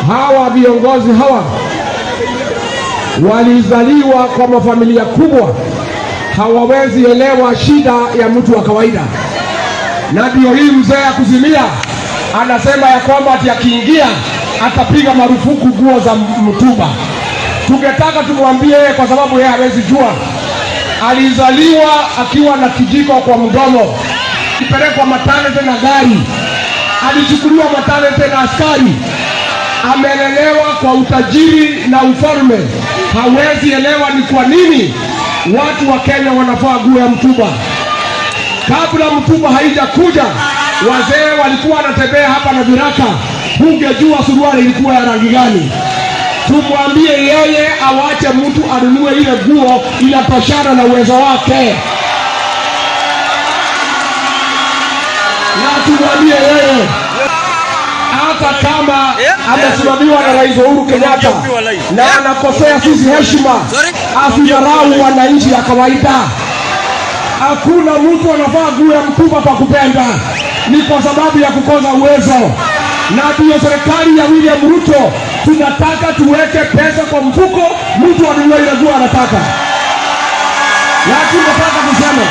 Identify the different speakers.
Speaker 1: hawa viongozi hawa walizaliwa kwa mafamilia kubwa, hawawezi elewa shida ya mtu wa kawaida. Na ndio hii mzee akuzimia anasema ya kwamba ati akiingia atapiga marufuku nguo za mtumba. Tungetaka tumwambie kwa sababu yeye hawezi jua. Alizaliwa akiwa na kijiko kwa mdomo, alipelekwa maternity na gari, alichukuliwa maternity na askari, amelelewa kwa utajiri na ufalme. Hawezi elewa ni kwa nini watu wa Kenya wanafaa nguo ya mtumba. Kabla mtumba haijakuja, wazee walikuwa wanatembea hapa na viraka, hungejua suruali ilikuwa ya rangi gani. Tumwambie yeye awache mtu anunue ile nguo inatoshana na uwezo wake. Na tumwambie yeye hata kama amesimamiwa na Rais Uhuru Kenyatta na anakosea sisi heshima, asidharau wananchi ya kawaida. Hakuna mtu anavaa nguo ya mtumba kwa kupenda, ni kwa sababu ya kukosa uwezo. Na ndio serikali ya William Ruto tunataka tuweke pesa kwa mfuko, mtu anunue ile nguo anataka. Lakini nataka kusema